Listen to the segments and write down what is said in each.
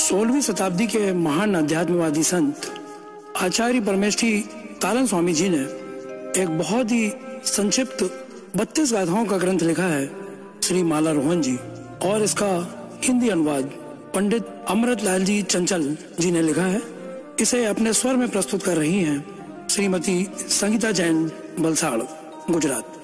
16वीं शताब्दी के महान अध्यात्मवादी संत आचार्य परमेष्ठी तारण स्वामी जी ने एक बहुत ही संक्षिप्त 32 गाथाओं का ग्रंथ लिखा है, श्री माला रोहन जी, और इसका हिंदी अनुवाद पंडित अमृतलाल जी चंचल जी ने लिखा है। इसे अपने स्वर में प्रस्तुत कर रही हैं श्रीमती संगीता जैन, वलसाड़, गुजरात।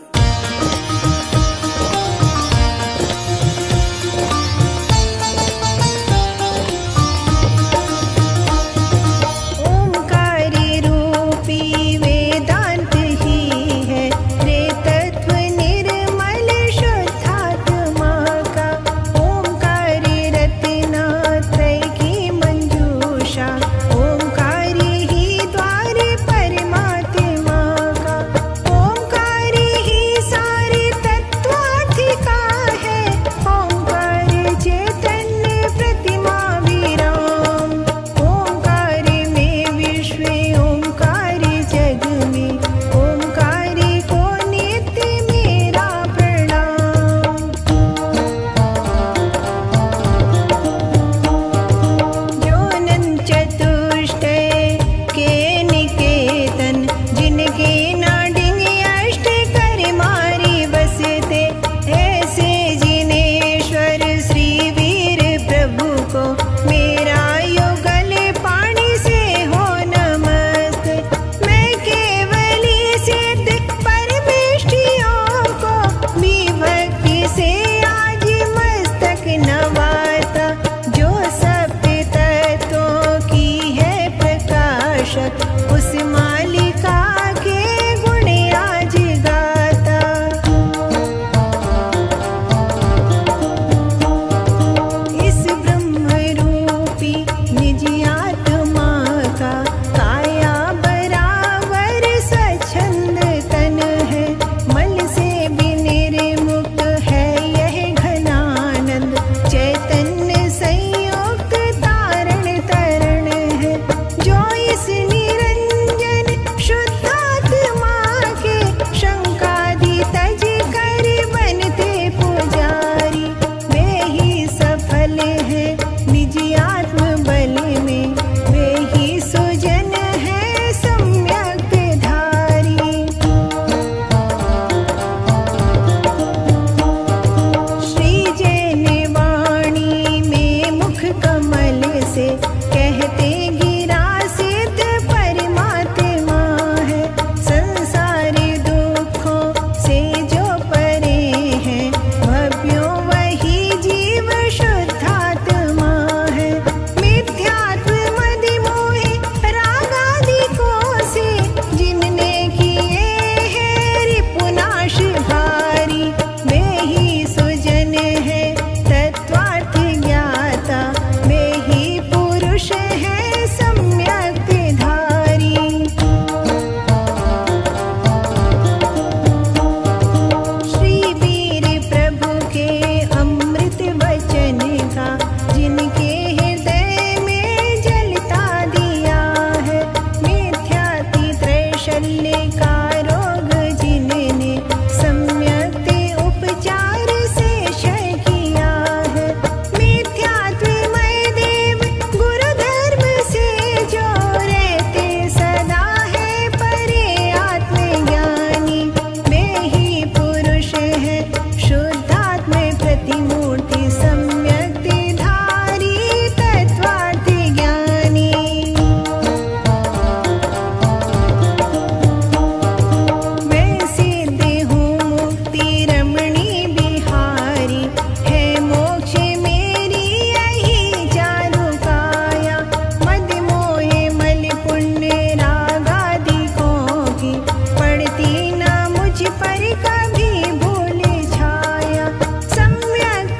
पर कभी भूल छाया सम्यक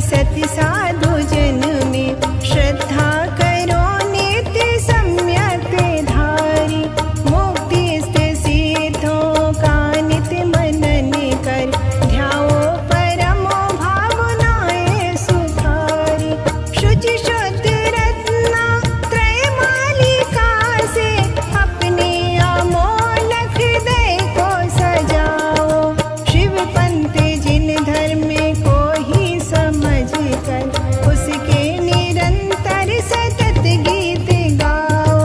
सति साधु जन में श्रद्धा करो नित्य सम्यक धारी। मुक्ति सिद्धों का नित्य मनन कर ध्याओ परमो भावनाएं सुधारी। शुचि शुद्ध रत्ना त्रय मालिका से अपने अमोलक हृदय को सजाओ। शिव पंथ जिन धर्म को ही समझ कर उसके निरंतर सतत गीत गाओ।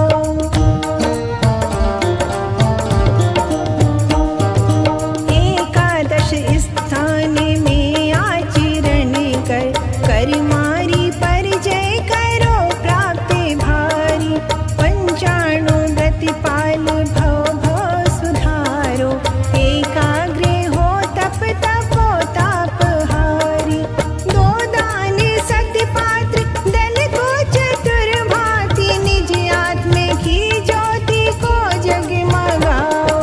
एकादश स्थान में आचरण कर मारी परिचय करो प्राप्ति भारी। पंचाणु प्रतिपाल भव सुधारो एकाग्र हो तप तपो तापहारी। दो दान सत्य पात्र दल को चतुर्भाति निज आत्म की ज्योति को जगमगाओ।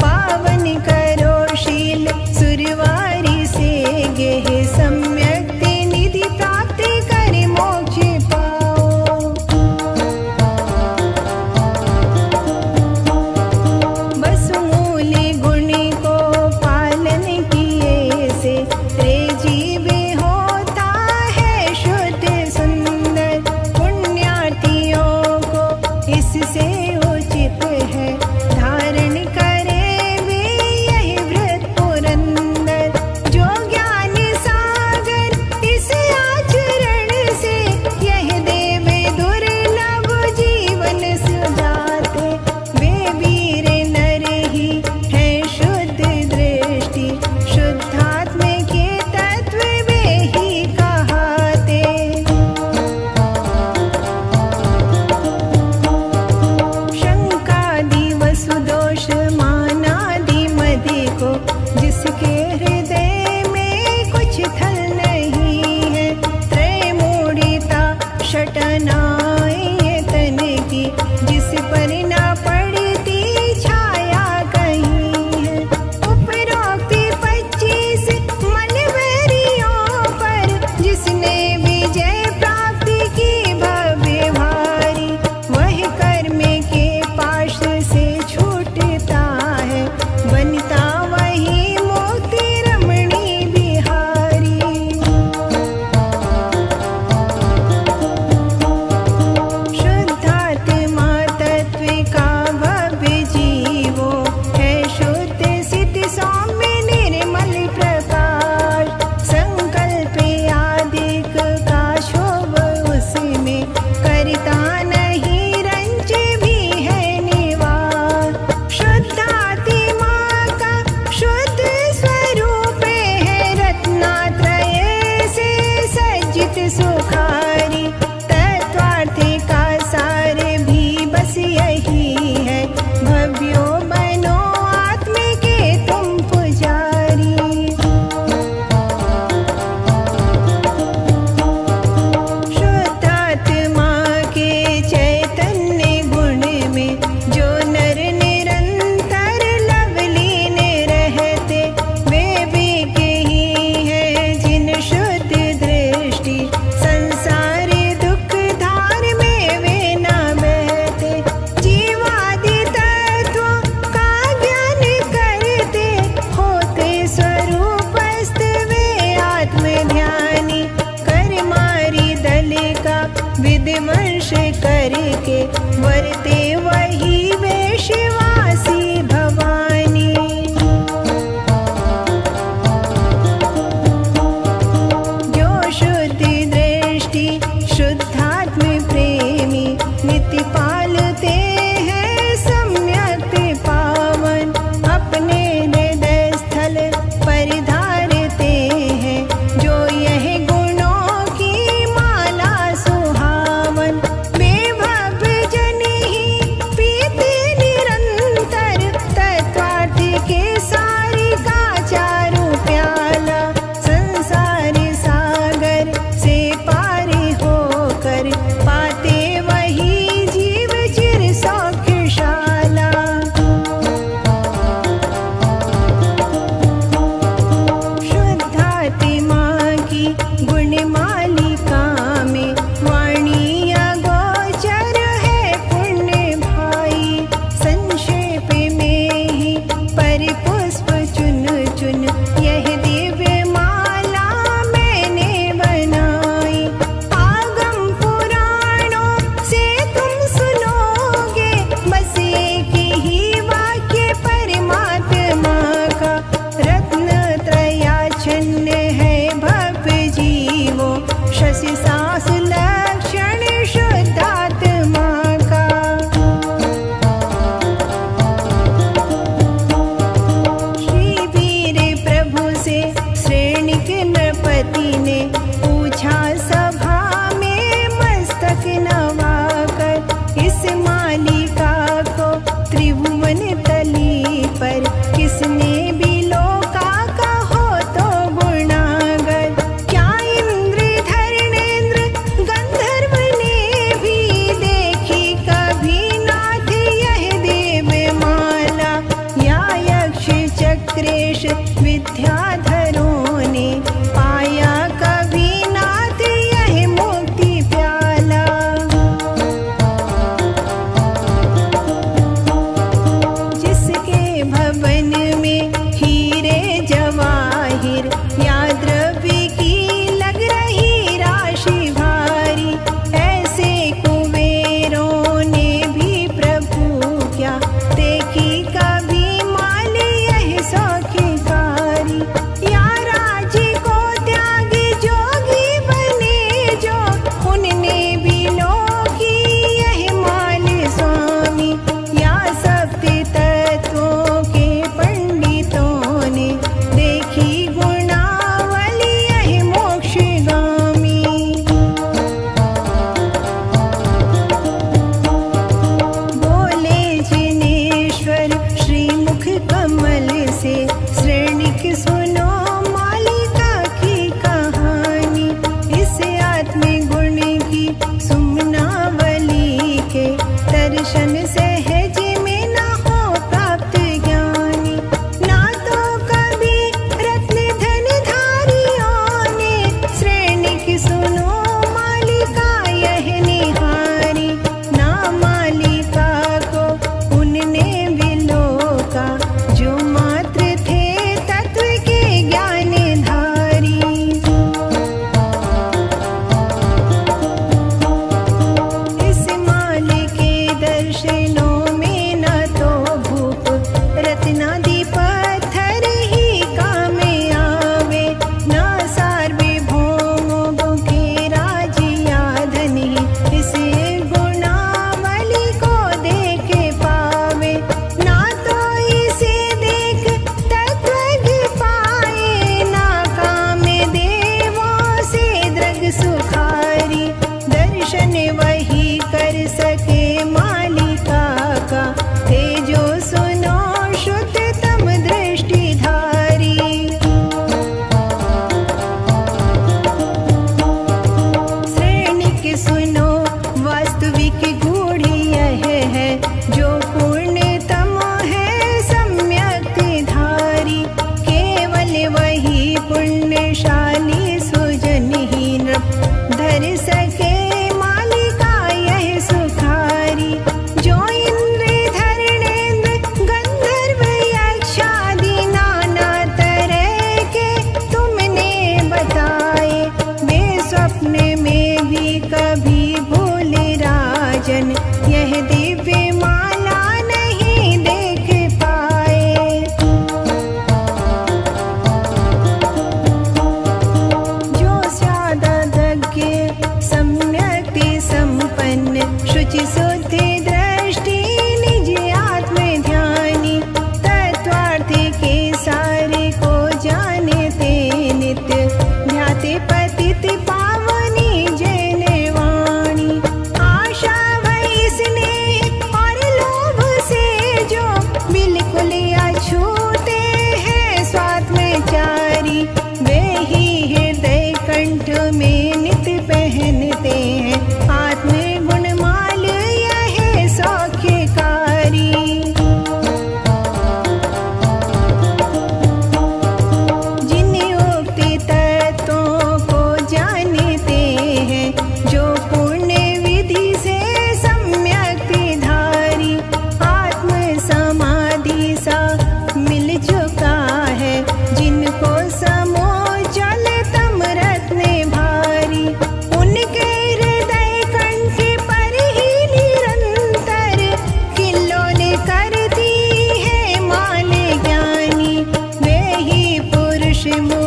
पावन करो शील सुरवारी से गेह सम्यक निधि प्राप्त कर मोक्ष पाओ। वसुमूल गुण को पालन किए से रे जीव होता है शुद्ध सुंदर। पुण्यार्थियों को इससे उचित है धारण करे वे यही व्रत पुरंदर। जो ज्ञान सागर इस आचरण से यह देव दुर्लभ जीवन सुजाते। वे वीर नर ही है शुद्ध दृष्टि शुद्धात्म के तत्व वे ही कहाते। शंकादि वसुदोष मानादि मदि को जिसके हृदय में कुछ थल नहीं है। त्रय मूढ़ता शटनाएं तन की जिस पर ना पड़ती छाया कहीं है। उपरोक्त 25 मनवेरियों पर जिसने विजय प्राप्त की भव्य भारी। वह कर्म के पाश से छूटता है बनता वही मोक्ति रमणी बिहारी। शुद्धात्मा तत्व का भव्य जीवो है शुद्ध सिद्ध सौम्य निर्मल प्रकाश। संकल्प आदिक का शोभ उसमें करता नहीं रंज भी है निवास। शुद्धात्मा का शुद्ध स्वरूप है रत्नात्रय से सज्जित सुखारी। तत्वार्थ का सार भी बस यही है भव्यो बनो आत्म के तुम पुजारी। शुद्धात्मा के चैतन्य गुण में जो नर निरंतर लवलीन रहते। वे भी ही है जिन शुद्ध दृष्टि संसार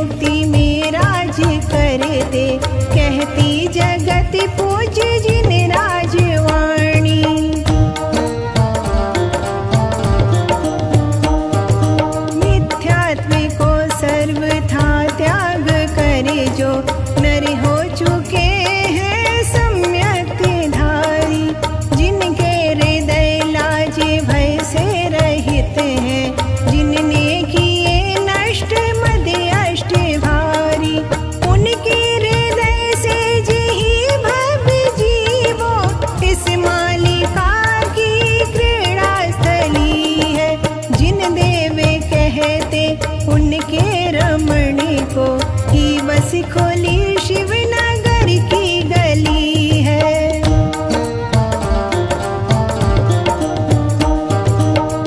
मुक्ति में राज करते, कहती जगत पूज्य जिन राजवाणी। मिथ्यात्व को सर्वथा त्याग करे जो, नर हो चुके हैं सम्यक धारी। जिनके हृदय लाज भय से रहित हैं, जिनने किए नष्ट मद अष्ट भारी। उनके हृदय से जही भव्य जीवो, इस मालिका की क्रीड़ा स्थली है। जिन देवे कहते उनके रमण को, ही बस खोली शिवनगर की गली है।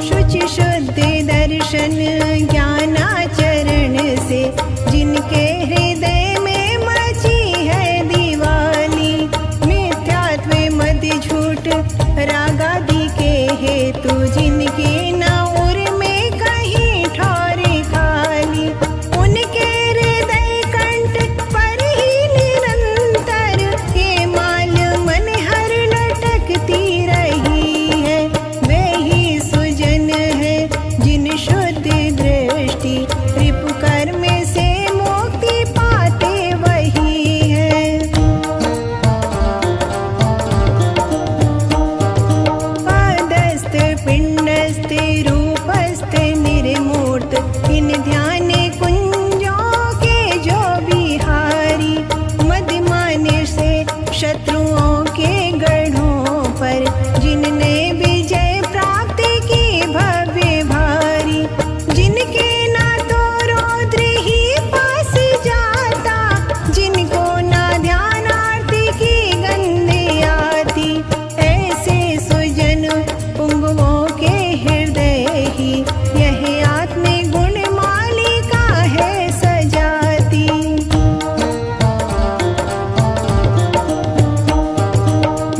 शुचि शुद्ध दर्शन ज्ञानाचरण से, जिनके हृदय में मची है दिवाली। मिथ्यात्व मद झूठ रागादि के हेतु, जिनके न उर में कहीं ठौरे खाली। उनके हृदय कंठ पर ही निरंतर, ये माल मन हर लटकती रही है। वे ही सुजन है जिन शुद्ध दृष्टि, रिपु कर्म से मुक्ति पाते वही है। पादस्थ पिंडस्थ रूपस्थ निर्मूर्त, इन ध्यान कुंजों के जो बिहारी। मदमान से शत्रुओं के गढ़ों पर, जिनने विजय प्राप्त की भव्य भारी। जिनके ना तो रौद्र ही पास जाता, जिनको ना ध्यान आरती की गंध आती। ऐसे सुजन पुंगवों के हृदय ही, यह आत्म गुण मालिका है सजाती।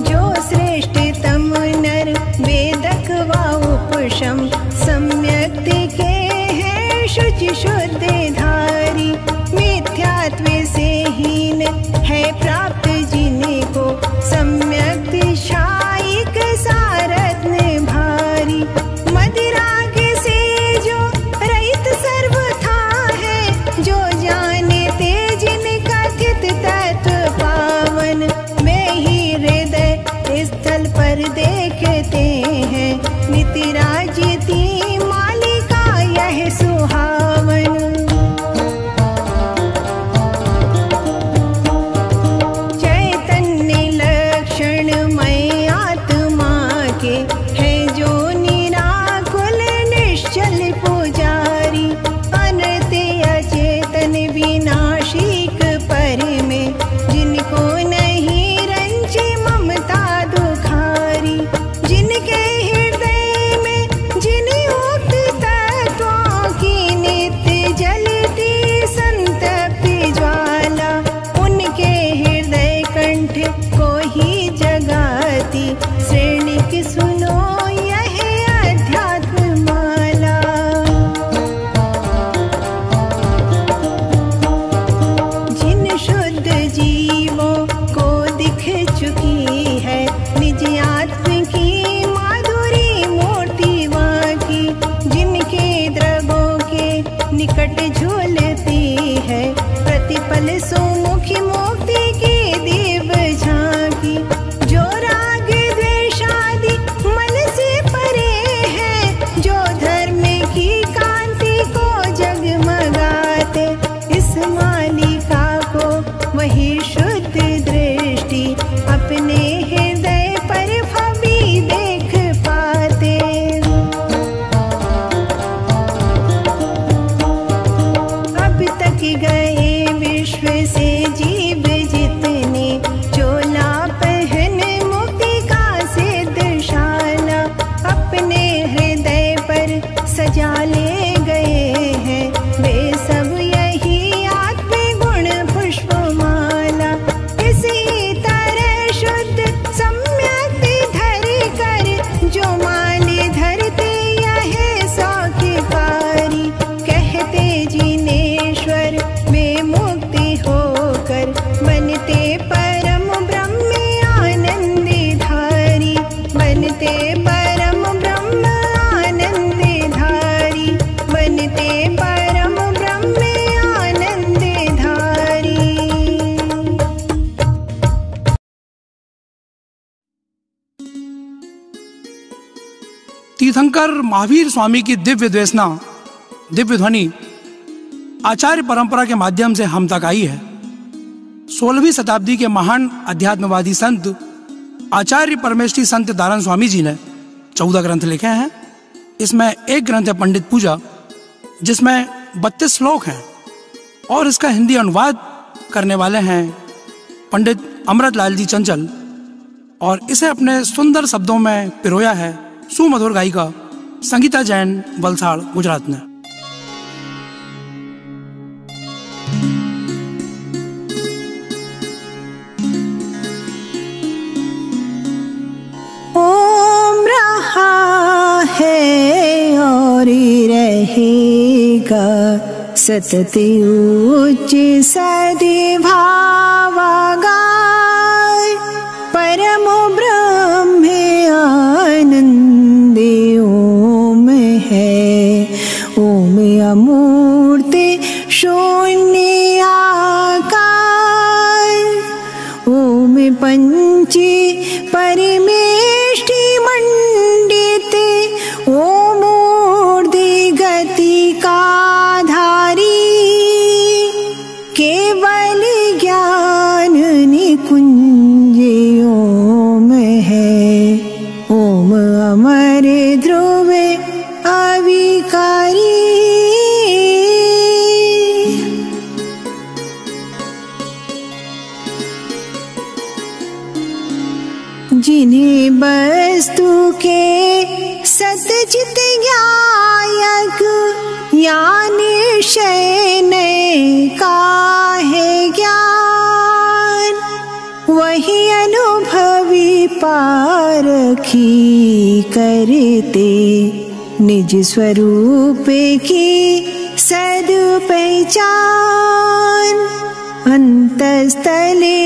जो श्रेष्ठतम नर वेदक व उपशम, सम्यक के हैं शुचि शुद्ध धारी। मिथ्यात्व से हीन है प्राप्त जिनको, सम्यक शायिक सारत्न भारी। मदिराग से जो रहित सर्वथा है, जो जानते जिन कथित तत्व पावन। वे ही हृदय स्थल पर देखते हैं, नित्य राजती मालिका यह सुहावन। चैतन्य लक्षण मय आत्मा के, है जो निराकुल निश्चल पुजारी। अनर्थ अचेतन विनाशिक पर में, जिनको नहीं रंची ममता दुखारी। जिनके हृदय में जिन उक्त तत्वों की नित्य जलती संतप्ति ज्वाला, उनके हृदय कंठ को ही जगाती। श्रेणिक सुनो यह अध्यात्म माला। जिन शुद्ध जीवों को दिख चुकी है, निज आत्म की माधुरी मूर्ति वाकी। जिनके द्रवों के निकट झूलती है, प्रतिपल सुमुखी मुक्ति की दिव्य झांकी। जो राग द्वेषादि मन से परे है, जो धर्म की कांति को जगमगाते। इस मालिका को वही शुद्ध दृष्टि, अपने हृदय पर भवी देख पाते। अब तक गए विश्व से वे मुक्ति होकर बनते परम ब्रह्म आनंद धारी, बनते परम ब्रह्म आनंद धारी, बनते परम ब्रह्म आनंद धारी। तीर्थंकर महावीर स्वामी की दिव्य देशना, दिव्य ध्वनि आचार्य परंपरा के माध्यम से हम तक आई है। 16वीं शताब्दी के महान अध्यात्मवादी संत आचार्य परमेष्ठी संत दारण स्वामी जी ने 14 ग्रंथ लिखे हैं। इसमें एक ग्रंथ है पंडित पूजा, जिसमें 32 श्लोक हैं, और इसका हिंदी अनुवाद करने वाले हैं पंडित अमृतलाल जी चंचल, और इसे अपने सुंदर शब्दों में पिरोया है सुमधुर गायिका संगीता जैन, वलसाड़, गुजरात ने। ओम रहा है और रहेगा सतत उच्च सद्भाव गाय, परम ब्रह्म आनंद ओम है, ओम अमूर्त शून्य आकार, ओम पंच परिमेष्टि मंडित, ओम ऊर्ध्व गति का धारी, केवल ज्ञान निकुंज ओम है, ओम अमर ध्रुव अविकारी। जिन्हें वस्तु के सतचित ज्ञायक ज्ञान शयन का है ज्ञान, वही अनुभवी पारखी करते निज स्वरूप की सद पहचान, अंतस्थले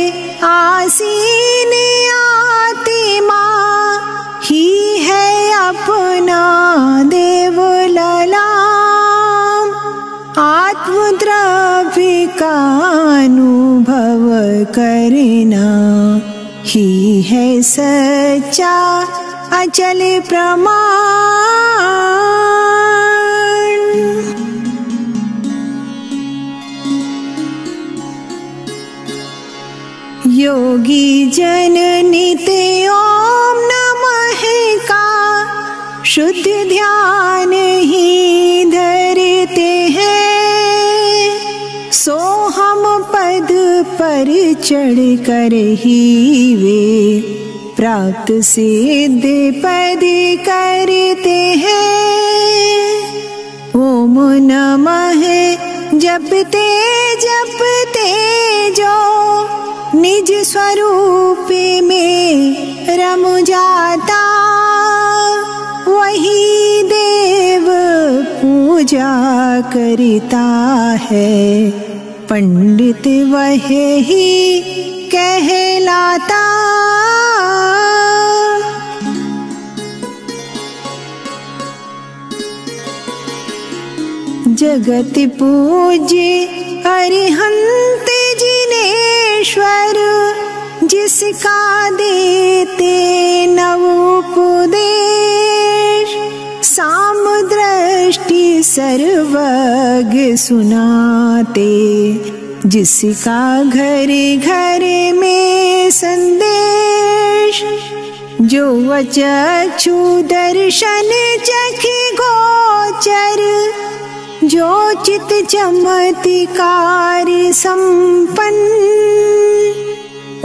आसीन आत्मा ही है अपना देव ललाम, आत्मद्रव्य का अनुभव करना ही है सच्चा अचल प्रमाण। योगी जन नित्य ओम नमः का शुद्ध ध्यान ही धरते हैं, सो हम पद पर चढ़ कर ही वे प्राप्त सिद्ध पद करते हैं। ओम नमः जपते जपते जो निज स्वरूप में रम जाता, वही देव पूजा करता है, पंडित वह ही कहलाता। जगत पूज्य अरिहंत जिनेश्वर, जिसका देते नव उपदेश, साम दृष्टि सर्वज्ञ सुनाते, जिसका घर घर में संदेश, जो वचक्षु दर्शन चखि गोचर, जो चित चमत्कार संपन्न,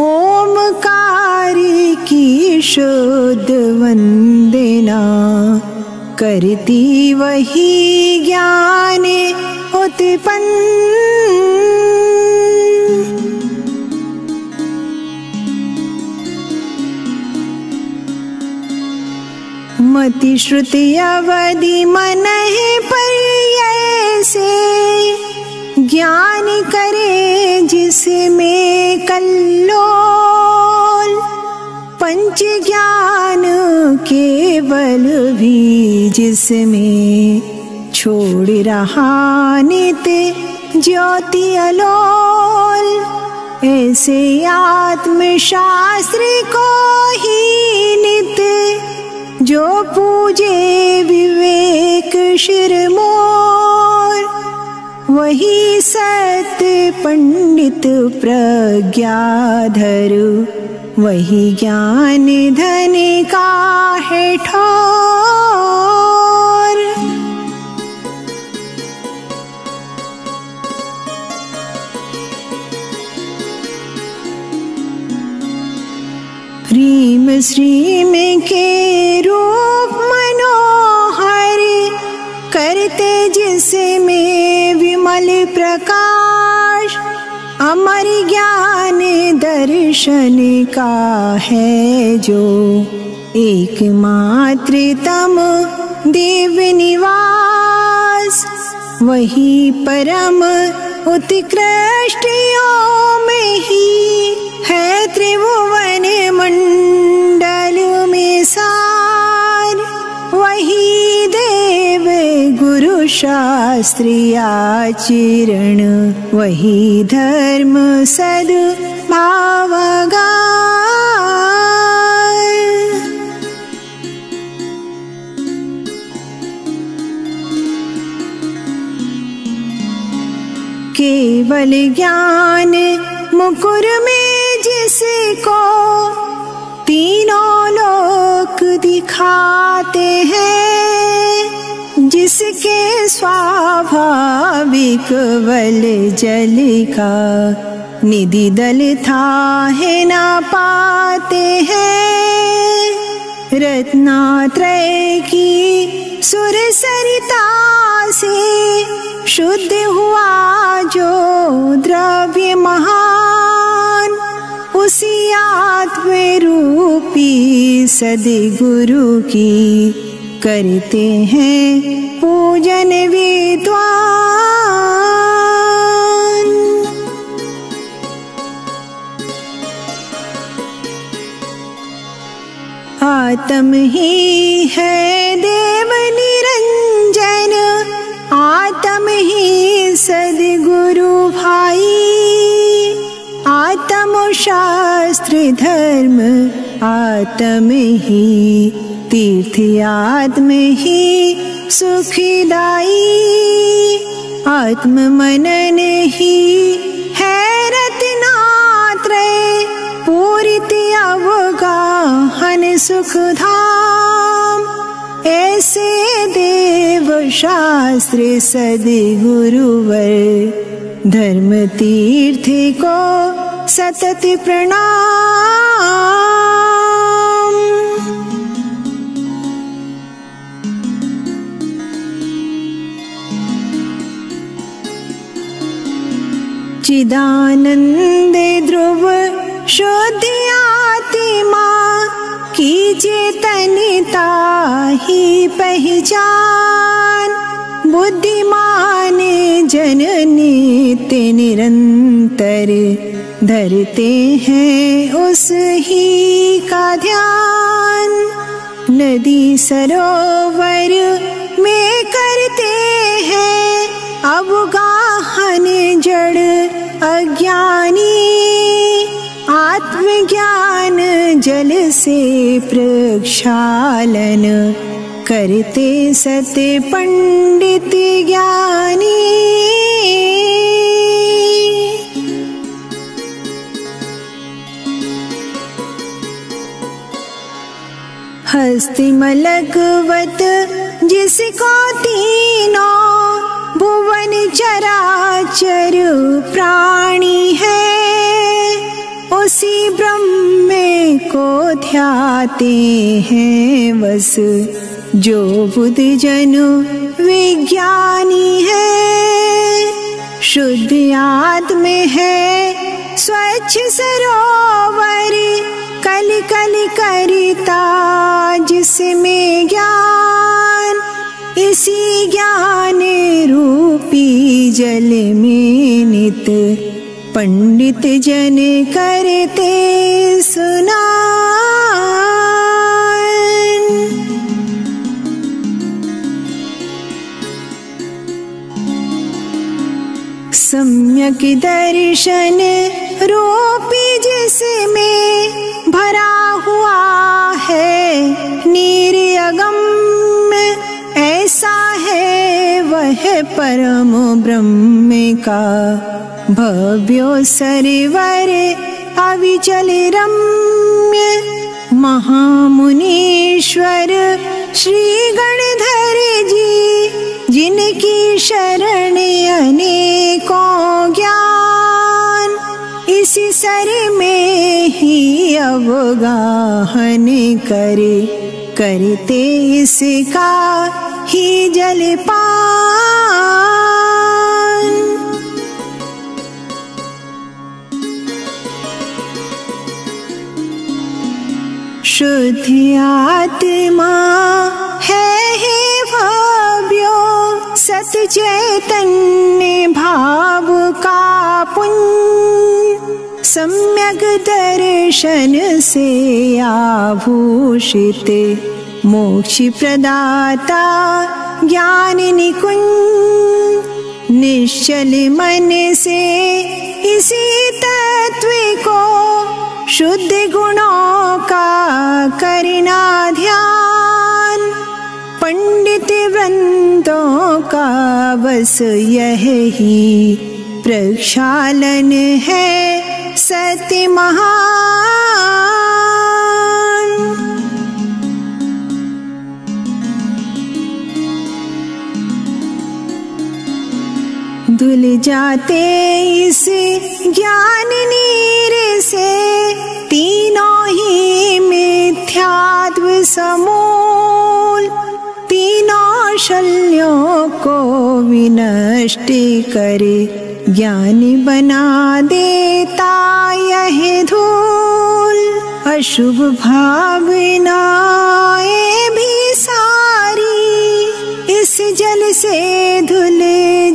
ओमकारी की शुद्ध वंदना करती वही ज्ञान उत्पन्न। मति श्रुति अवधि मन पर ऐसे ज्ञान करे जिसमें कल्लोल, पंच ज्ञान केवल भी जिसमें छोड़ रहा नित्य ज्योति अलोल। ऐसे आत्मशास्त्री को ही नित्य जो पूजे विवेक शिरमोर, वही सत्य पंडित प्रज्ञाधर, वही ज्ञान धन का है ठोर। ह्रीम श्रीम के रूप मनोहर, करते जिसमें विमल प्रकाश, अमर ज्ञान दर्शन का है जो एकमात्र तम देव निवास। वही परम उत्कृष्टियों में ही है त्रिभुवन मंडल में सार। वही देव गुरु शास्त्री आचरण, वही धर्म सद्भावगार। केवल ज्ञान मुकुर में जिसको तीनों लोक दिखाते हैं, जिसके स्वाभाविक बल जल का निधि दल था है ना पाते हैं। रत्नात्रय की सुर सरिता से शुद्ध हुआ जो द्रव्य महान, उसी आत्म रूपी सद्गुरु की करते हैं पूजन विद्वान। आत्म ही है देव निरंजन, आत्म ही सद्गुरु भाई। आत्म शास्त्र धर्म आत्म ही तीर्थ, आत्म ही सुखदाई। आत्म मनन ही है रत्नात्रय, पूरित अवगाहन सुखधाम। ऐसे देव शास्त्र सद्गुरुवर, धर्म तीर्थ को सतत प्रणाम। चिदानंद ध्रुव शुद्ध आत्मा की चेतनता ही पहचान। बुद्धिमान जन नित्य निरंतर धरते हैं उस ही का ध्यान। नदी सरोवर में करते हैं अवगाहन जड़ अज्ञानी। आत्मज्ञान जल से प्रक्षालन करते सत्य पंडित ज्ञानी। हस्तिमलकवत जिसको तीनों भुवन चराचर प्राणी है, उसी ब्रह्म को ध्याते हैं बस जो बुद्ध जन विज्ञानी है। शुद्ध आत्म है स्वच्छ सरोवर, कल कल करता जिसमें ज्ञान। इस उसी ज्ञान रूपी जल में नित पंडित जन करते स्नान। सम्यक दर्शन रूपी जिसमें भरा हुआ है निर्अगम्य, ऐसा है वह परम ब्रह्म का भव्यो सरवर अविचल रम्य। महामुनीश्वर श्री गणधर जी जिनकी शरण अनेकों ज्ञान, इसी सर में ही अवगाहन करे करते इसका ही जलपान। शुद्ध आत्मा है भव्यो सत चैतन्य भाव का पुंज। सम्यक दर्शन से आभूषित मोक्ष प्रदाता ज्ञान निकुंज। निश्चल मन से इसी तत्व को शुद्ध गुणों का करना ध्यान। पंडित वृंदों का बस यह ही प्रक्षालन है सत्य महान। धुल जाते इस ज्ञान नीर से तीनों ही मिथ्यात्व समूल। तीनों शल्यों को विनष्ट करे ज्ञानी बना देता यह धूल। अशुभ भावनाएं भी सारी इस जल से धुल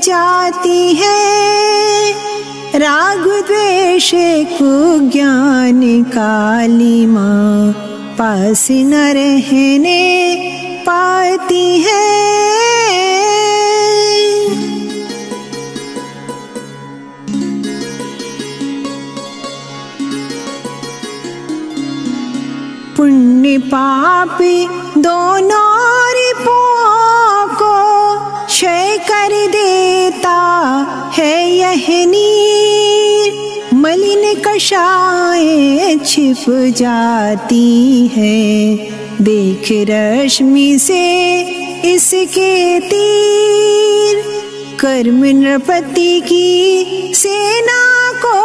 जाती है। राग द्वेष कुज्ञान काली माँ पास न रहने पाती है। पुण्य पाप दोनों रिपुओं को क्षय कर देता है यह नीर। मलिन कषाएं छिप जाती है देख रश्मि से इसके तीर। कर्म नृपति की सेना को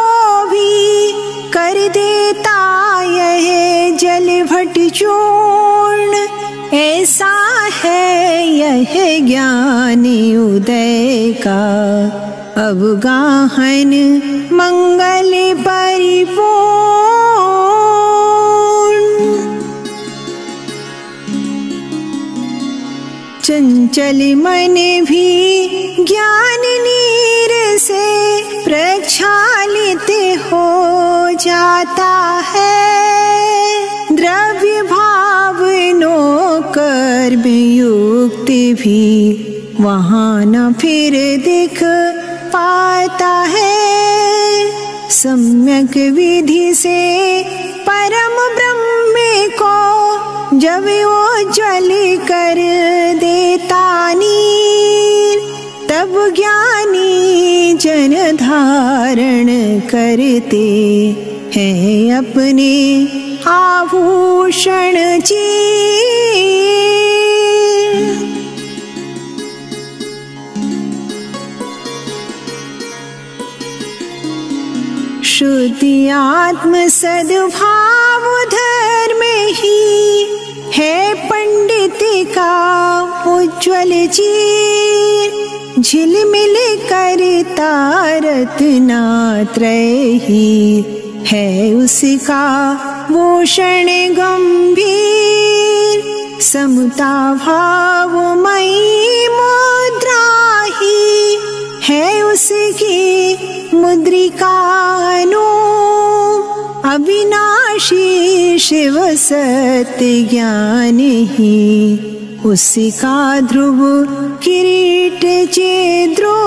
भी कर देता यह जल भट चूर्ण। ऐसा है यह ज्ञान उदय का अवगाहन मंगल परिपूर्ण। चंचल मन भी ज्ञान नीर से प्रक्षालित हो जाता है। द्रव्य भावनों कर्म युक्त भी वहाँ न फिर दिख पाता है। सम्यक विधि से परम ब्रह्म को जब वो ज्वल कर देता नीर, तब ज्ञानी जन धारण करते हैं अपने आभूषण चीर। शुद्ध आत्म सद्भाव धर्म ही है पंडित का उज्ज्वल चीर। झिलमिल करता रत्नात्रय ही है उसका भूषण गंभीर। समता भावमयी मुद्रा ही है उसकी मुद्रिकानु। अविनाशी शिव सत्य ज्ञान ही उसका ध्रुव किरीट चेद्रो।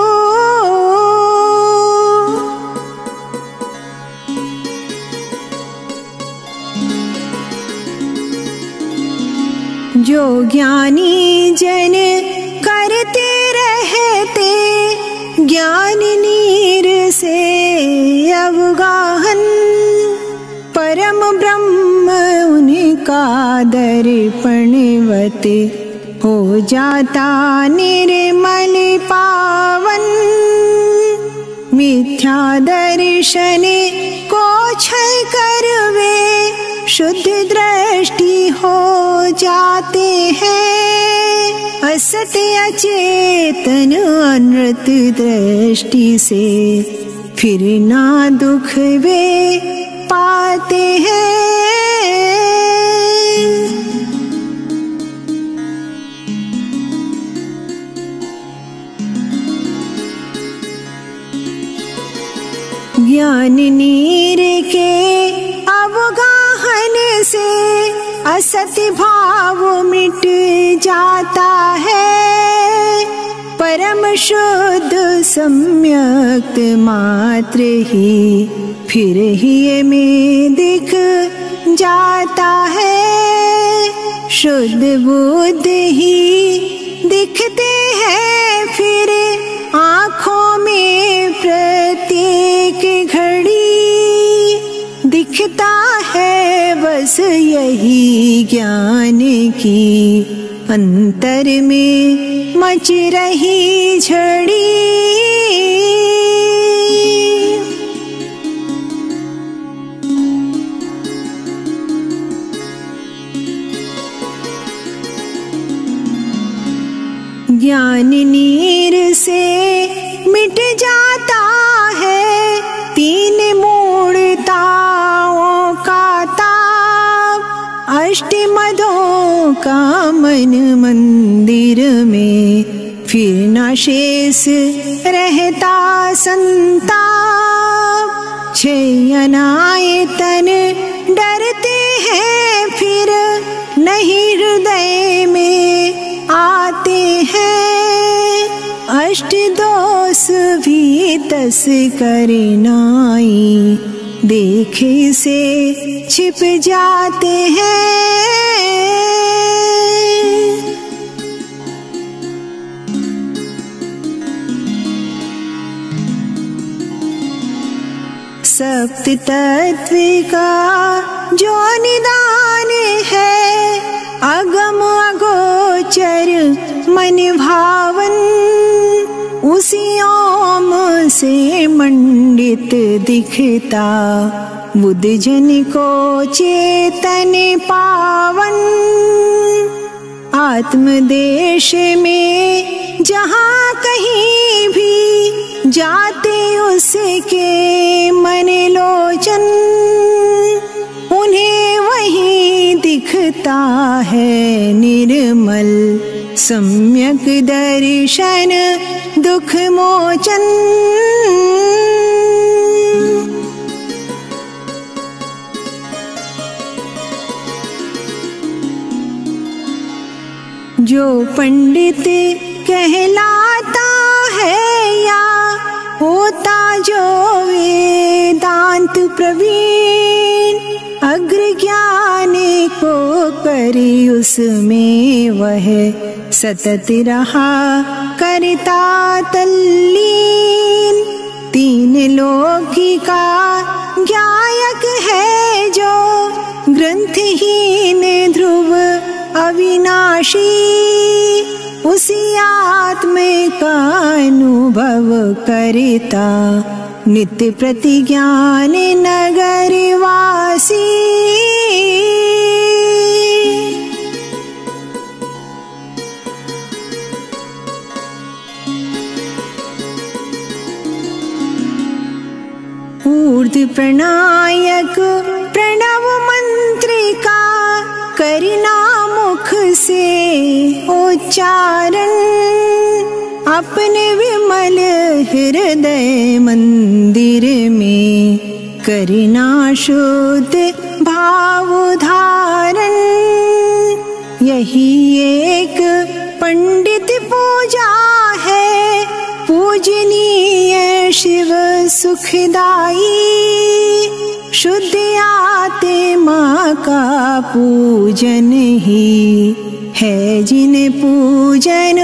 जो ज्ञानी जन करते रहते ज्ञान नीर से अवगाहन, परम ब्रह्म उनका दर्पणवत हो जाता निर्मल पावन। मिथ्या दर्शन को क्षय कर वे शुद्ध दृष्टि हो जाते हैं। असत्य अचेतन अनृत दृष्टि से फिर ना दुख वे पाते हैं। ज्ञान नीर के अवगाहन से असत्य भाव मिट जाता है। परम शुद्ध सम्यक्त मात्र ही फिर ही में दिख जाता है। शुद्ध बुद्ध ही दिखते हैं फिर आँखों में प्रत्येक घड़ी। दिखता है बस यही ज्ञान की अंतर में मच रही झड़ी। ज्ञान नीर से मिट जाता है तीन मूढ़ताओं का ताप। अष्टमदों का मन मंदिर में फिर न शेष रहता संताप। छह अनायतन डरते हैं फिर नहीं हृदय में आते हैं। अष्ट दोष भी तस करनाई देखे से छिप जाते हैं। सप्त तत्व का जो निदान है अगम अगोचर मन भावन। उसी ओम से मंडित दिखता बुद्ध जन को चेतन पावन। आत्मदेश में जहाँ कहीं भी जाते उसके मन लोचन। उन्हें वही दिखता है निर्मल सम्यक दर्शन दुख मोचन। जो पंडित कहलाता है या होता जो वेदांत प्रवीण, अग्र ज्ञान को करी उसमें वह सतत रहा करता तल्लीन। तीन लौकिका गायक है जो ग्रंथहीन ध्रुव अविनाशी। उसी आत्म का अनुभव करता नित्य प्रतिज्ञान नगरवासी। ऊर्ध्व प्रणायक प्रणव मंत्र का करना मुख से उच्चारण अपने विमल हृदय मंदिर में करना शुद्ध भाव धारण। यही एक पंडित पूजा है पूजनीय शिव सुखदाई। शुद्ध आत्मा का पूजन ही है जिन पूजन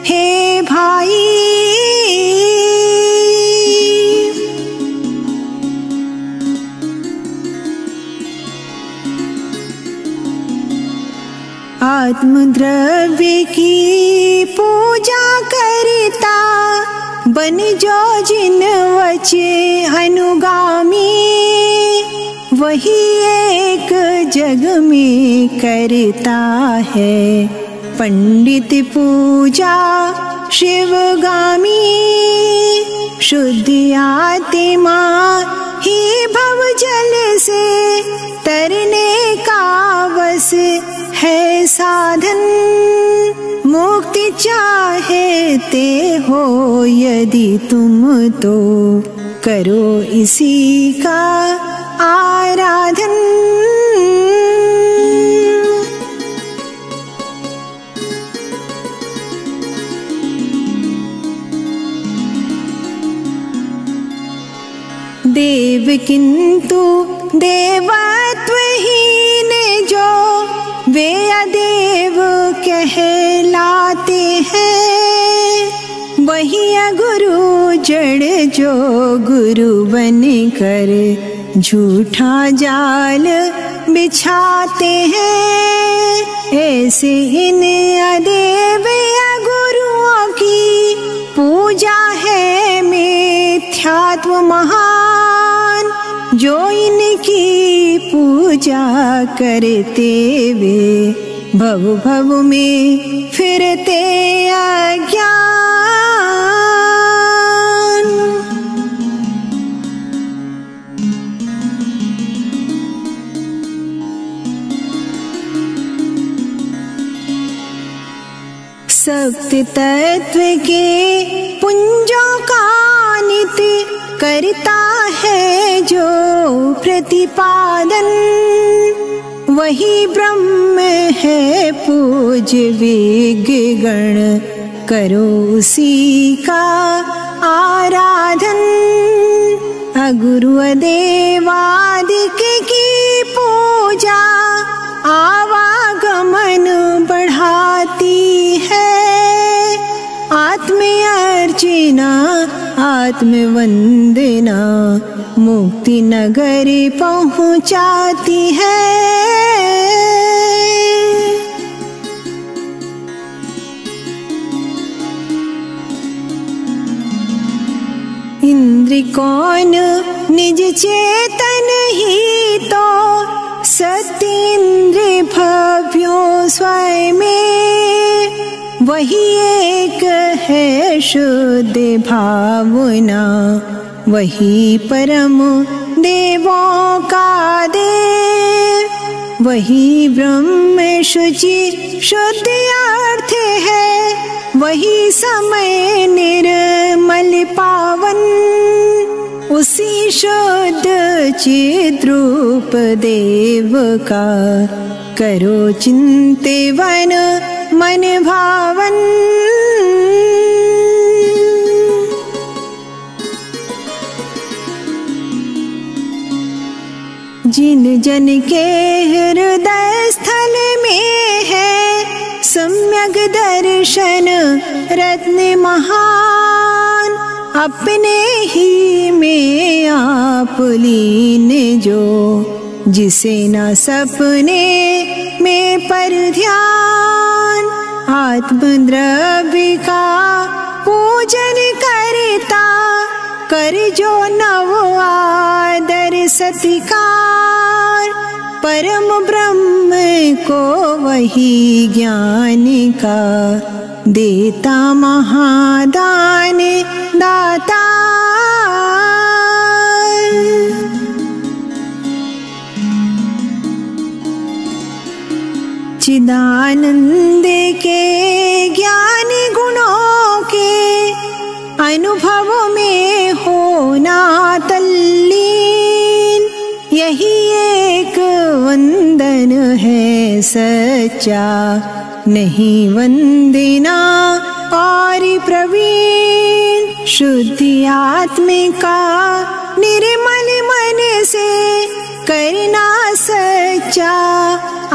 हे भाई। आत्मद्रव्य की पूजा करता बन जो जिन वचे अनुगामी। वही एक जग में करता है पंडित पूजा शिवगामी। शुद्ध आत्मा ही भव जल से तरने का बस है साधन। मुक्ति चाहते हो यदि तुम तो करो इसी का आराधन। देव किंतु देवत्वहीन जो वे अदेव कहलाते हैं। वही गुरु जड़ जो गुरु बन कर झूठा जाल बिछाते हैं। ऐसे इन अदेव गुरुओं की पूजा है मिथ्यात्व महान। जो इनकी पूजा करते वे भव भव में फिरते अज्ञान। सत्य तत्व के पुंजों का नित्य करता है जो प्रतिपादन। वही ब्रह्म है पूज्य विज्ञ गण करो उसी का आराधन। अगुरु अदेवादिक की पूजा आवागमन बढ़ाती है। आत्म अर्चना आत्मवंदना मुक्ति नगर पहुँचाती है। इंद्र कौन निज चेतन ही तो सतीन्द्र भव्यो स्वयं में। वही एक है शुद्ध भावना वही परम देवों का देव। वही ब्रह्म शुचि शुद्ध अर्थ है। वही समय निर्मल पावन। उसी शुद्ध चिद्रूप देव का करो चिंतवन मन भावन। जिन जन के हृदय स्थल में है सम्यक दर्शन रत्न महान। अपने ही में आप लीन जो जिसे न सपने में पर ध्यान। आत्मद्रव्य का पूजन करता कर जो नव आदर सत्कार। परम ब्रह्म को वही ज्ञान का देता महादान दाता। चिदानंद के अनुभव में होना तल्लीन, यही एक वंदन है सच्चा, नहीं वंदना और प्रवीण। शुद्धि आत्मिका निर्मल मन से करना सच्चा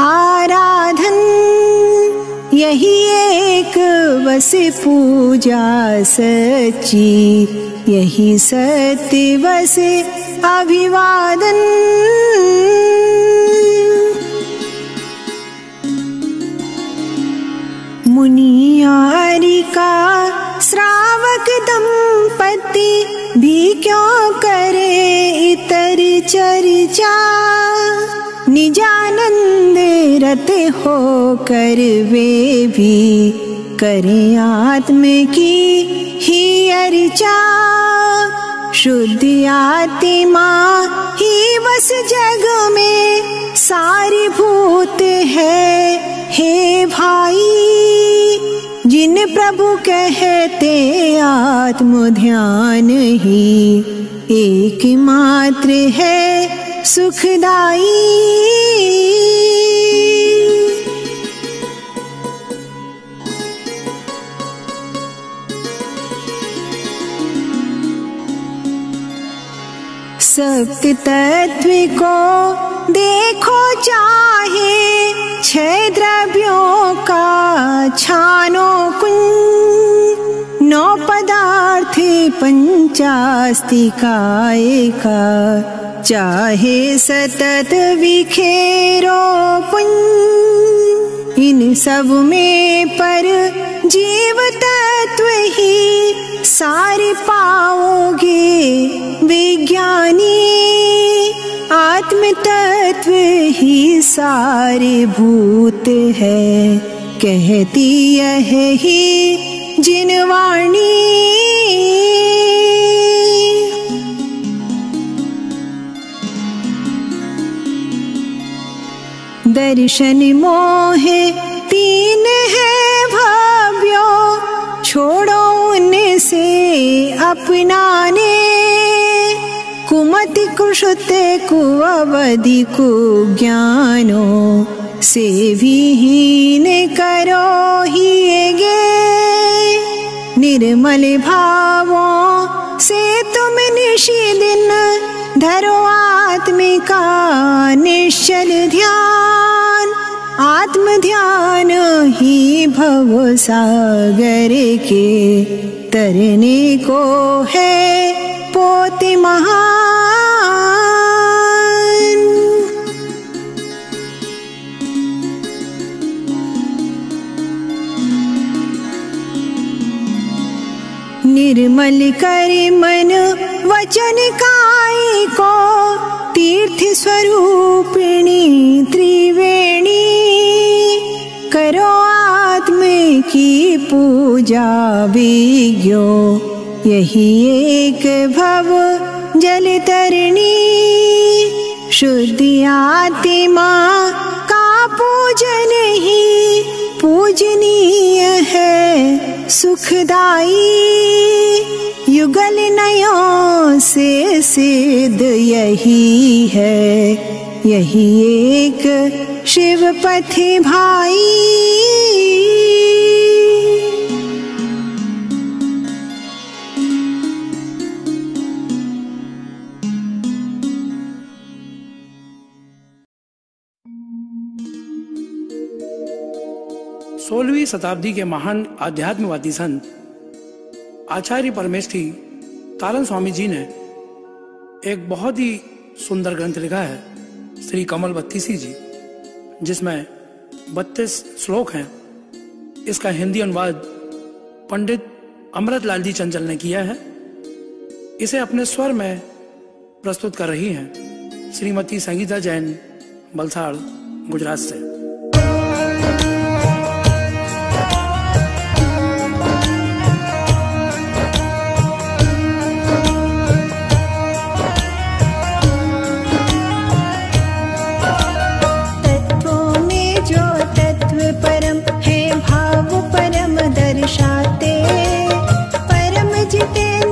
आराधन, यही एक बस पूजा सच्ची, यही सत्य बस अभिवादन। मुनियारी का श्रावक दंपति भी क्यों करे इतर चर्चा, निजानंद रत हो कर वे भी करें आत्म की ही अर्चा। शुद्ध आत्मा ही बस जग में सारी भूत है हे भाई, जिन प्रभु कहते आत्म ध्यान ही एक मात्र है सुखदाई। सत्य तत्व को देखो चाहे छह द्रव्यों का छानो कुंज, नौ पदार्थ पंचास्तिकाय का चाहे सतत विखेरो पुंज। इन सब में पर जीव तत्व ही सारे पाओगे विज्ञानी, आत्म तत्व ही सारे भूत है कहती यह ही जिनवाणी। दर्शन मोह तीन है भव्यो, छोड़ो उनसे अपनाने, कुमति कुशुत कुअवधि कुज्ञानो से विहीन करो ही गे। निर्मल भावों से तुम निशिदिन धरो आत्मिका निश्चल ध्यान, आत्म ध्यान ही भव सागर के तरने को है पोति महान। निर्मल कर मन वचन काई को तीर्थ स्वरूपिणी त्रिवेणी, करो आत्म की पूजा विज्ञो यही एक भव जल तरणी। शुद्ध आत्मा का पूजन ही पूजनीय है सुखदाई, युगल नयों से सिद्ध यही है, यही एक शिव पथ भाई। सोलहवीं शताब्दी के महान आध्यात्मवादी संत आचार्य परमेष्ठी तारण स्वामी जी ने एक बहुत ही सुंदर ग्रंथ लिखा है, श्री कमल बत्तीसी जी, जिसमें 32 श्लोक हैं। इसका हिंदी अनुवाद पंडित अमृतलाल जी चंचल ने किया है। इसे अपने स्वर में प्रस्तुत कर रही हैं श्रीमती संगीता जैन, वलसाड़, गुजरात से। परम जिते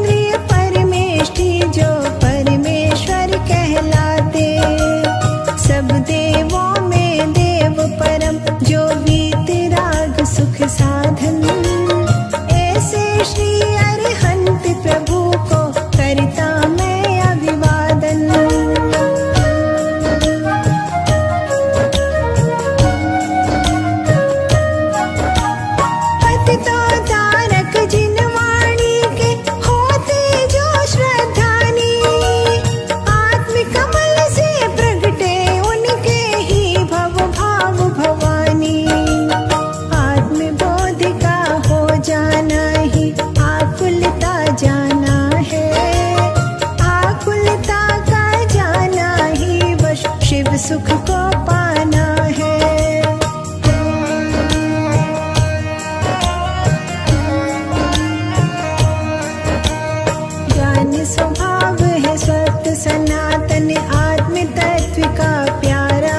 सनातन आत्म तत्व का प्यारा।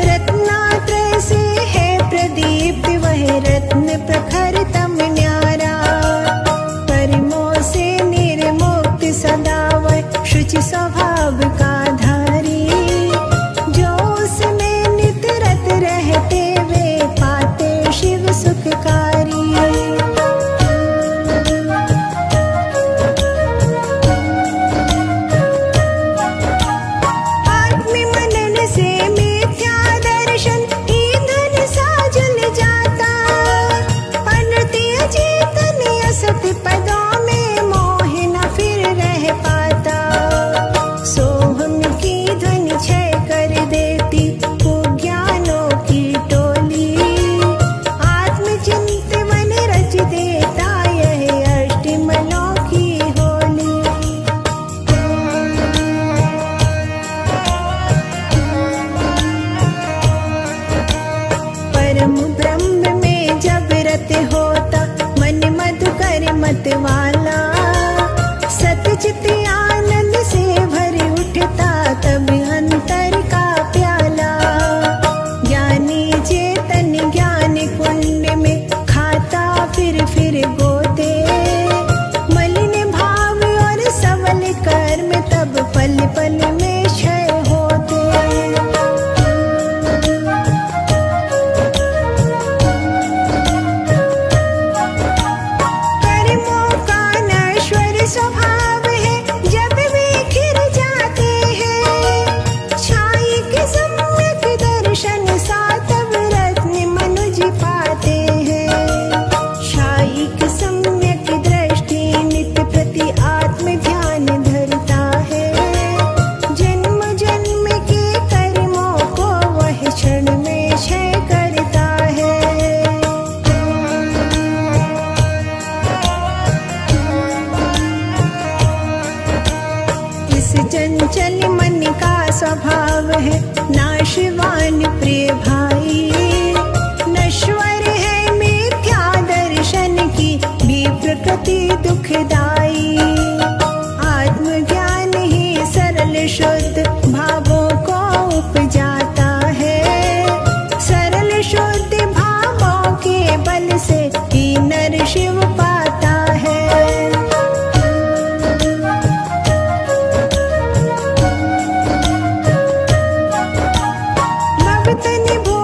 रत्नात्रय से है प्रदीप्त वह रत्न प्रखर तम न्यारा। परिमोह से निर्मुक्त सदा वह शुचि स्वभाव का धारी। जो उसमें नित रत रहते वे पाते शिव सुखकारी। पदों में मोह न फिर रह पाता। सोहम की ध्वनि क्षय कर देती कुज्ञानों की टोली। आत्मचिंतन रच देता यह अष्टमनों की होली। परम ब्रह्म में जब रत होता मन मधुकर मत वाला। सतचित आनंद से भर उठता तब अंतर का प्याला। ज्ञानी चेतन ज्ञान कुंड में खाता फिर गोते। मलिन भाव और सबल कर्म तब पल पल में क्षय होते। स्वभाव है जब वे खिर जाते हैं। छाई के सम्यक दर्शन सा तब रत्न मनुज पाते हैं। छाई के सम्यक दृष्टि नित्य प्रति आत्म ध्यान धरता है। जन्म जन्म के कर्मों को वह क्षण में क्षय करता है। इस चंचल मन का स्वभाव है नाशवान प्रिय भाई। नश्वर है मिथ्या दर्शन की भी प्रकृति दुखदाई। आत्मज्ञान ही सरल शुद्ध भावों को उपजाता है। सरल शुद्ध भावों के बल से ही नर शिव पाता है। तनि भो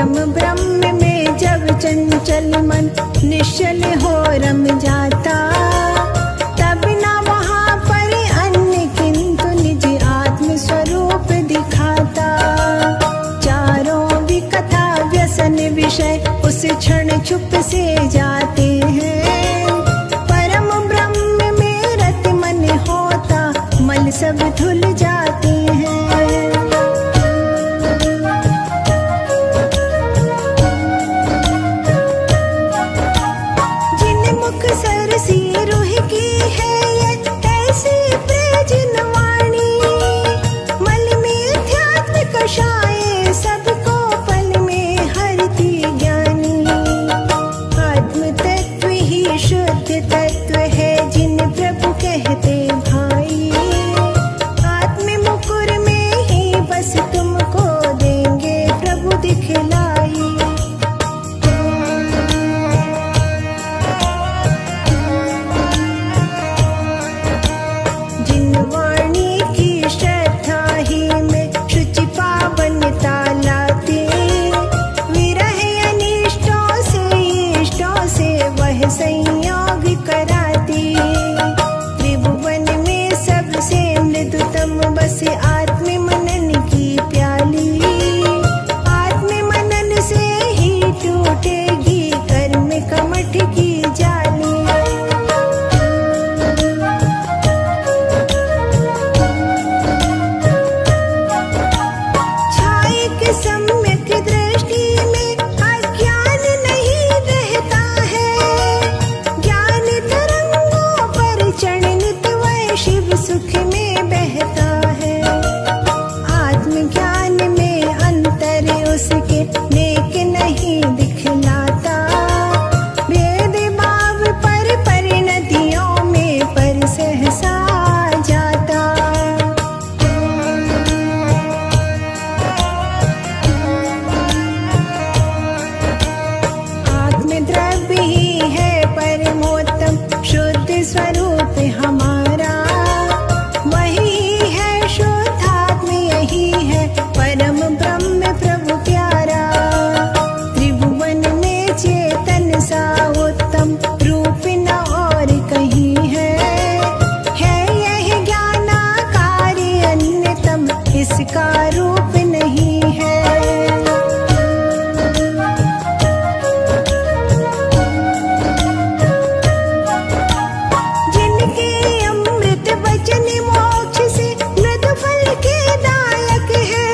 परम ब्रह्म में जब चंचल मन निश्चल हो रम जाता, तब न वहाँ पर अन्य किंतु निज आत्म स्वरूप दिखाता। चारों भी कथा व्यसन विषय उस क्षण चुप से जाते हैं। परम ब्रह्म में रति मन होता, मल सब धुल जाते हैं। जिन मुख सरसी रूह की है ये ऐसी प्रजन वाणी, मल में ध्यात्म कषाय सबको पल में हरती ज्ञानी। आत्म तत्व ही शुद्ध तत्व है जिन प्रभु कहते भाई, आत्म मुकुर में ही बस तुमको देंगे प्रभु दिखलाई। जिन वाणी की श्रद्धा ही में शुचि पावनता लाती, विरह अनिष्टों से इष्टों से वह संयोग कराती। त्रिभुवन में सबसे मृदुतम बस आत्म मनन की प्याली, आत्म मनन से ही टूटेगी कर्म कमठ की जाली। छाये के सम्यक दृष्टि में अज्ञान नहीं रहता है, ज्ञान तरंगों पर चरणित वह शिव सुख में बहता है। आत्मज्ञान में अंतर उसके नेक नहीं दिखलाता, भेद भाव पर परिणतियों में पर सहसा जाता। आत्मद्रव्य ही है परमोत्तम शुद्ध स्वरूप हमारा, वही है शुद्धात्म यही है परम ब्रह्म प्रभु प्यारा। त्रिभुवन में चेतन सा उत्तम रूप न और कहीं है यह ज्ञानाकारी अन्यतम इसका रूप नहीं है। जिनके अमृत वचन मोक्ष से मृदु फल के दायक है,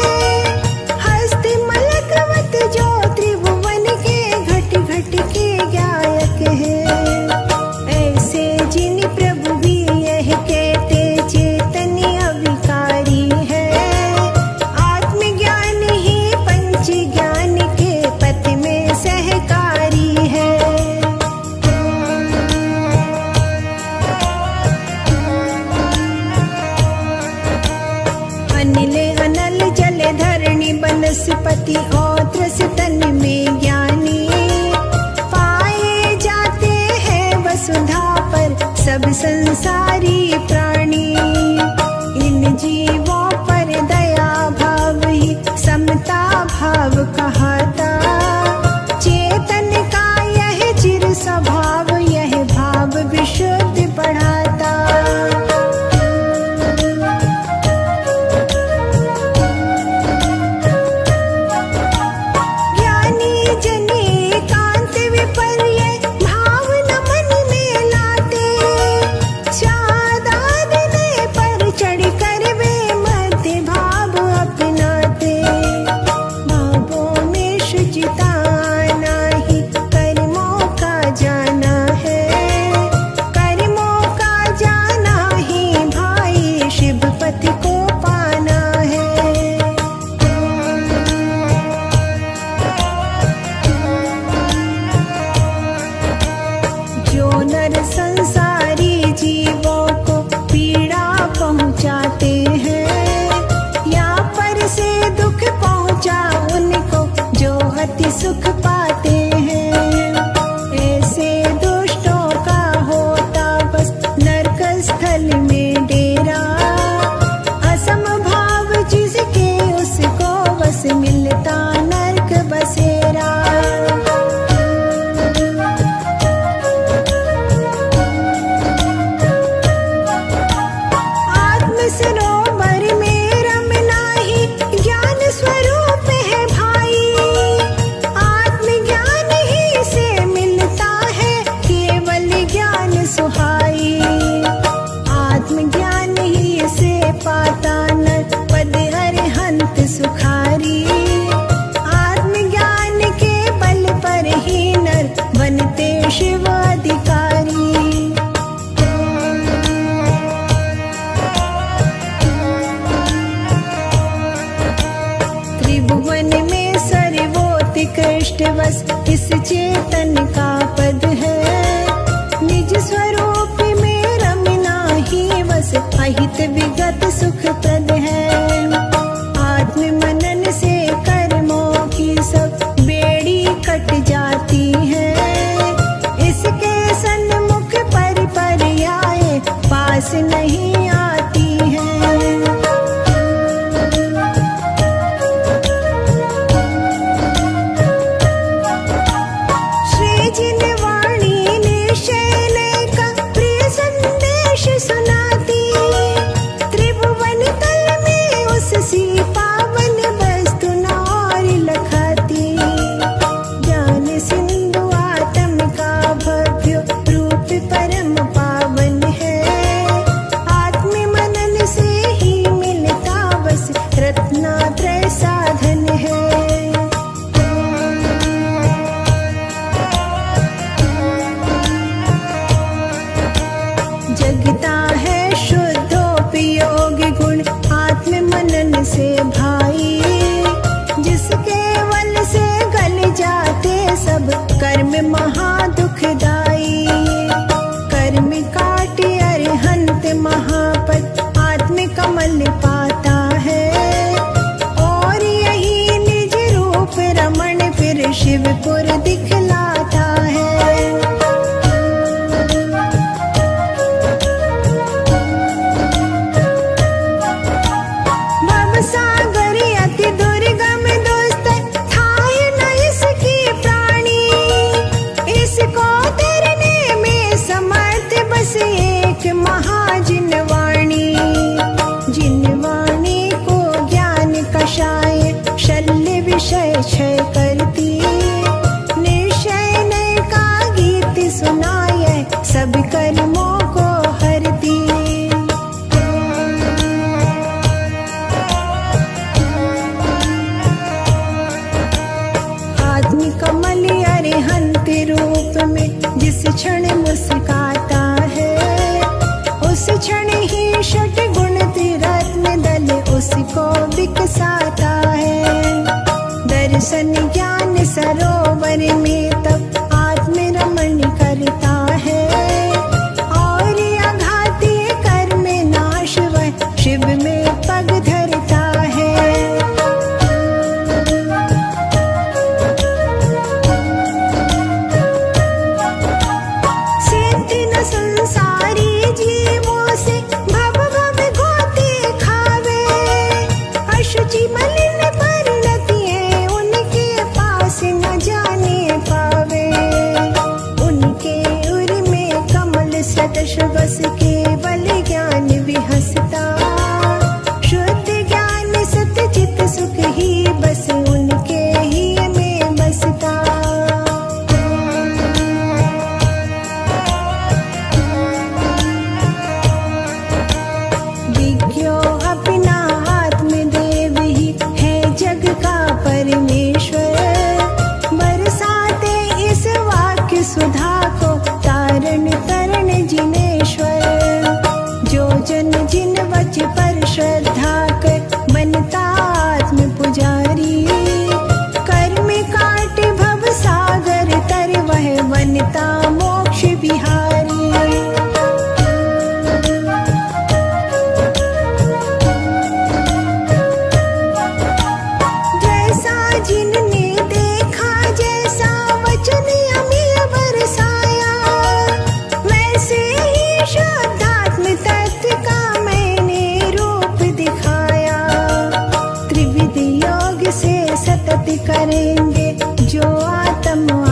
हस्त मलकवत जो त्रिभुवन के घट घट के गायक है। ऐसे जिन प्रभु भी यह कहते चेतन अविकारी है, आत्मज्ञान ही पंच ज्ञान के पथ में सहकारी है। अनिल अनल जल धरणी वनस्पति औत्रस तन में ज्ञानी, पाए जाते हैं वसुधा पर सब संसारी प्राणी। इन जीवों पर दया भाव ही समता भाव कहाता, चेतन का यह चिर स्वभाव यह भाव विशुद्ध बढ़ाता। ज्ञानी जने कांत विपर्य भाव न मन में लाते, शादादने पर चढ़ कर वे मध्य भाव अपनाते। भावों में शुचिता आना ही कर्मों का जाना है, कर्मों का जाना ही भाई शिवपति को पाना है। जो नर संसारी जीवों को पीड़ा पहुंचाते हैं, या पर से दुख पहुंचा उनको जो अति सुख पाते हैं। ऐसे दुष्टों का होता बस नरक स्थल में डेरा, असम भाव जिसके उसको बस मिलता नरक बसेरा। उत्कृष्ट बस इस चेतन का पद है। निज स्वरूप में रमना ही बस अहित विगत सुख प्रद है। आत्म मनन से कर्मों की सब बेड़ी कट जाती है। इसके सन्मुख पर आए पास नहीं आती है। श्री जिनवाणी निश्चय का प्रिय संदेश सुनाती। त्रिभुवन तल में उससी पावन वस्तु नारी लखाती। ज्ञान सिंधु आत्म का भव्य रूप परम पावन है। आत्म मनन से ही मिलता बस रत्नात्रय साधन है। जगता है शुद्धोपयोगी गुण आत्म मनन से भाई। जिसके बल से गल जाते सब कर्म महा दुखदाई। कर्म काटे अरहंत महापद आत्म कमल पाता है। और यही निज रूप रमण फिर शिवपुर दिखलाता है। भवसागर अति दुर्गम दुस्त थाय न इसकी प्राणी। इसको तरने में समर्थ बस एक महाजिनवाणी। जिनवाणी को ज्ञान कषाय शल्य विषय क्षय करती। निश्चय नय का गीत सुनाय सब कर्मों को हरती। आदमी कमल अरिहंत रूप में जिस क्षण मुस्काता है। उस क्षण ही षट गुण त्रिरत्न दल उसको विकसाता है। दर्शन ज्ञान सरोवर में तब आत्म रमण करता है। और अघाती कर्म नाश वह शिव में पग धरता है। संसारी जीवों से भव भव गोते खावे। अशुचि मलिन परिणतियाँ उनके पास न जाने पावे। उनके उर में कमल सदृश बस केवल ज्ञान विहसता। शुद्ध ज्ञान सतचित सुख ही बस उनके ही में बसता। विज्ञो अपना आत्मदेव ही है जग का परमेश्वर। बरसाते इस वाक्य सुधा को तारण तरण जिनेश्वर। जो जन जिन वच पर श्रद्धा कर बनता आत्म पुजारी। कर्म काट भव सागर तर वह बनता मोक्ष बिहारी। जिनने देखा जैसा वचन अमीय बरसाया। वैसे ही शुद्धात्म तत्व का मैंने रूप दिखाया। त्रिविध योग से सतत करेंगे जो आत्म